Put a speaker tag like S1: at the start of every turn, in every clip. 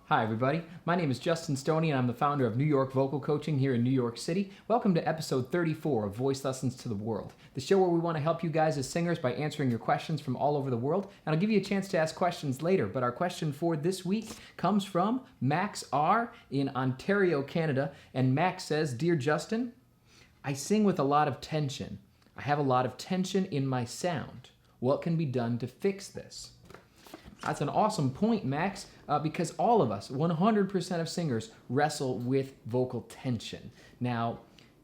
S1: Hi everybody, my name is Justin Stoney and I'm the founder of New York Vocal Coaching here in New York City. Welcome to episode 34 of Voice Lessons to the World, the show where we want to help you guys as singers by answering your questions from all over the world. And I'll give you a chance to ask questions later, but our question for this week comes from Max R. in Ontario, Canada. And Max says, "Dear Justin, I sing with a lot of tension. I have a lot of tension in my sound. What can be done to fix this?" That's an awesome point, Max, because all of us, 100% of singers, wrestle with vocal tension. Now,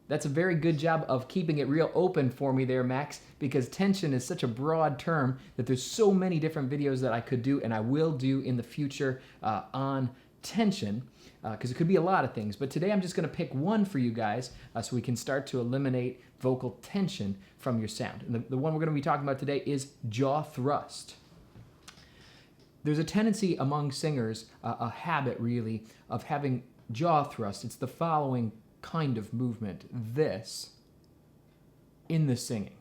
S1: that's a very good job of keeping it real open for me there, Max, because tension is such a broad term that there's so many different videos that I could do and I will do in the future on tension, because it could be a lot of things. But today I'm just going to pick one for you guys so we can start to eliminate vocal tension from your sound. And the one we're going to be talking about today is jaw thrust. There's a tendency among singers, a habit really, of having jaw thrust. It's the following kind of movement, this, in the singing.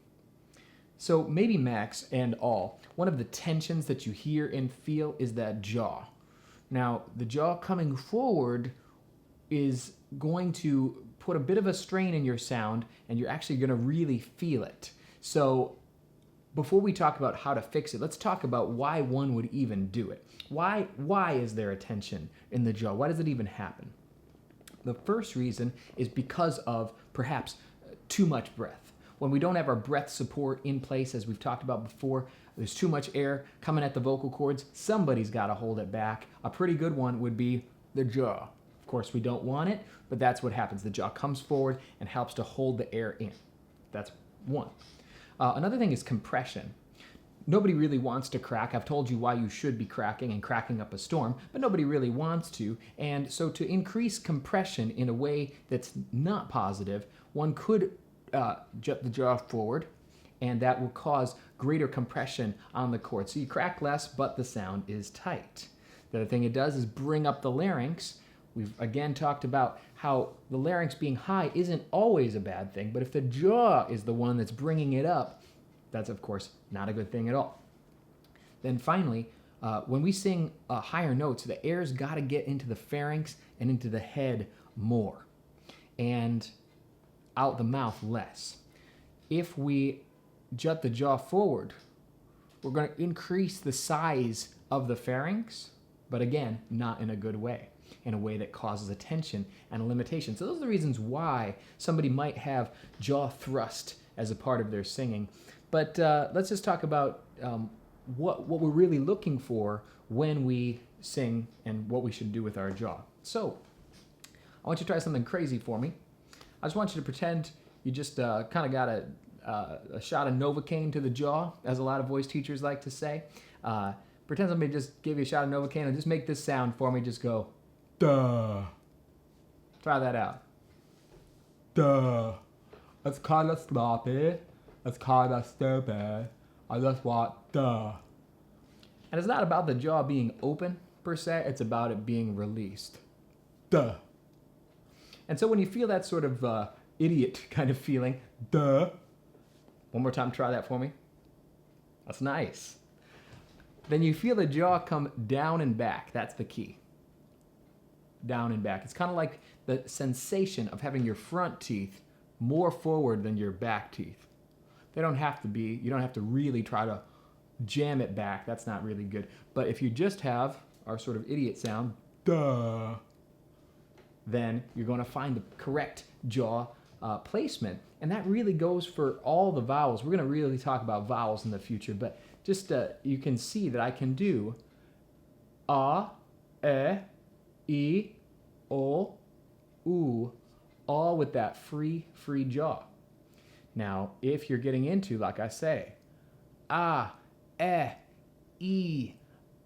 S1: So maybe Max and all, one of the tensions that you hear and feel is that jaw. Now, the jaw coming forward is going to put a bit of a strain in your sound, and you're actually going to really feel it. So before we talk about how to fix it, let's talk about why one would even do it. Why is there a tension in the jaw? Why does it even happen? The first reason is because of perhaps too much breath. When we don't have our breath support in place, as we've talked about before, there's too much air coming at the vocal cords. Somebody's got to hold it back. A pretty good one would be the jaw. Of course, we don't want it, but that's what happens. The jaw comes forward and helps to hold the air in. That's one. Another thing is compression. Nobody really wants to crack. I've told you why you should be cracking and cracking up a storm, but nobody really wants to. And so to increase compression in a way that's not positive, one could jut the jaw forward, and that will cause greater compression on the cord. So you crack less, but the sound is tight. The other thing it does is bring up the larynx. We've again talked about how the larynx being high isn't always a bad thing, but if the jaw is the one that's bringing it up, that's of course not a good thing at all. Then finally, when we sing higher notes, the air's got to get into the pharynx and into the head more, and out the mouth less. If we jut the jaw forward, we're going to increase the size of the pharynx, but again, not in a good way, in a way that causes a tension and a limitation. So those are the reasons why somebody might have jaw thrust as a part of their singing. But let's just talk about what we're really looking for when we sing and what we should do with our jaw. So I want you to try something crazy for me. I just want you to pretend you just kind of got a shot of Novocaine to the jaw, as a lot of voice teachers like to say. Pretend somebody just gave you a shot of Novocaine and just make this sound for me. Just go, duh. Try that out. Duh. It's kind of sloppy. It's kind of stupid. I just want duh. And it's not about the jaw being open, per se. It's about it being released. Duh. And so when you feel that sort of idiot kind of feeling, duh. One more time, try that for me. That's nice. Then you feel the jaw come down and back. That's the key. Down and back. It's kind of like the sensation of having your front teeth more forward than your back teeth. They don't have to be. You don't have to really try to jam it back. That's not really good. But if you just have our sort of idiot sound, duh, then you're going to find the correct jaw placement. And that really goes for all the vowels. We're going to really talk about vowels in the future, but just you can see that I can do a, e, o, oo, all with that free jaw. Now, if you're getting into, like I say, e,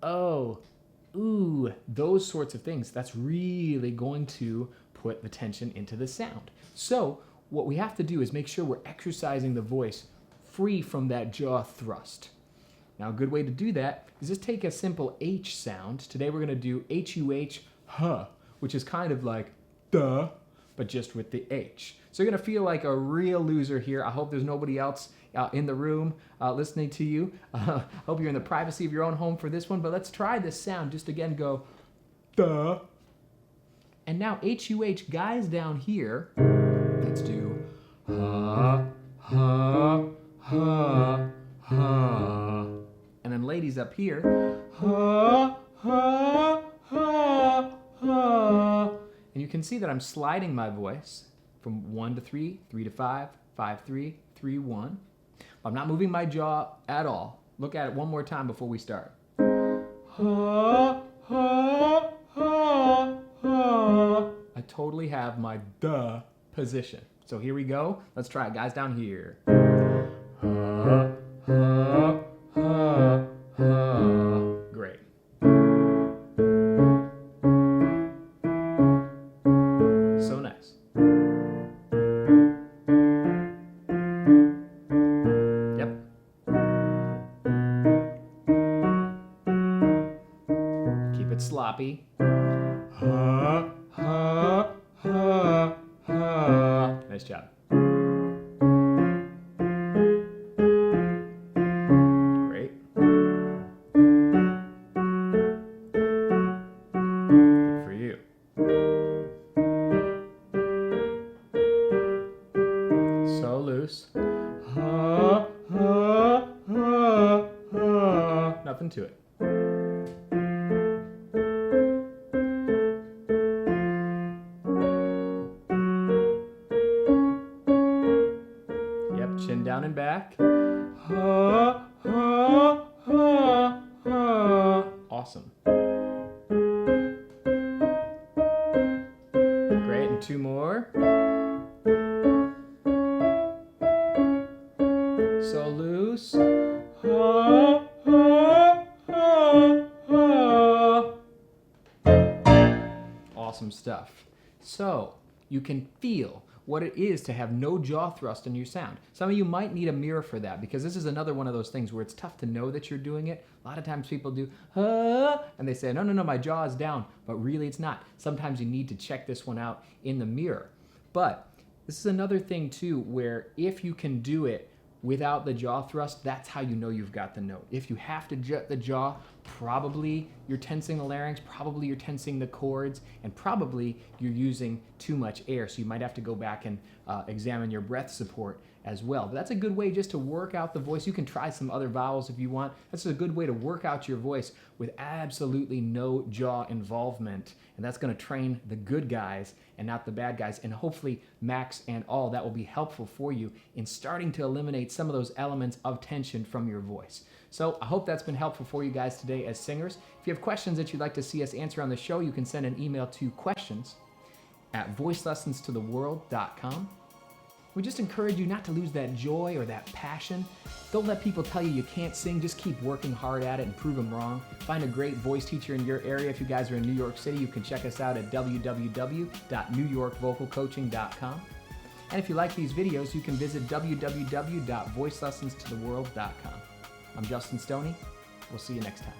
S1: o, ooh, those sorts of things, that's really going to put the tension into the sound. So what we have to do is make sure we're exercising the voice free from that jaw thrust. Now, a good way to do that is just take a simple H sound. Today we're going to do H-U-H, huh, which is kind of like duh, but just with the H. So you're going to feel like a real loser here. I hope there's nobody else in the room listening to you. Hope you're in the privacy of your own home for this one, but let's try this sound. Just again go duh. And now HUH guys down here, let's do ha, ha, ha, ha. And then ladies up here, ha, ha, ha, ha. And you can see that I'm sliding my voice from 1 to 3, 3 to 5, 5, 3, 3, 1. I'm not moving my jaw at all. Look at it one more time before we start. Ha, ha, ha, ha. I totally have my duh position. So here we go. Let's try it, guys, down here. Ha, ha, ha, ha. Great. So nice. Yep. Keep it sloppy. Ha, ha, ha, ha. Nice job. Great. Good for you. So loose. Ha, ha, ha, ha. Nothing to it. Chin down and back. Ha, ha, ha, ha. Awesome. Great, and 2 more. So loose. Ha, ha, ha, ha. Awesome stuff. So, you can feel what it is to have no jaw thrust in your sound. Some of you might need a mirror for that, because this is another one of those things where it's tough to know that you're doing it. A lot of times people do, and they say, no, my jaw is down, but really it's not. Sometimes you need to check this one out in the mirror. But this is another thing too, where if you can do it without the jaw thrust, that's how you know you've got the note. If you have to jet the jaw, probably you're tensing the larynx, probably you're tensing the chords, and probably you're using too much air. So you might have to go back and examine your breath support as well. But that's a good way just to work out the voice. You can try some other vowels if you want. That's a good way to work out your voice with absolutely no jaw involvement. And that's going to train the good guys and not the bad guys. And hopefully, Max and all, that will be helpful for you in starting to eliminate some of those elements of tension from your voice. So I hope that's been helpful for you guys today as singers. If you have questions that you'd like to see us answer on the show, you can send an email to questions@voicelessonstotheworld.com. We just encourage you not to lose that joy or that passion. Don't let people tell you you can't sing. Just keep working hard at it and prove them wrong. Find a great voice teacher in your area. If you guys are in New York City, you can check us out at www.newyorkvocalcoaching.com. And if you like these videos, you can visit www.voicelessonstotheworld.com. I'm Justin Stoney. We'll see you next time.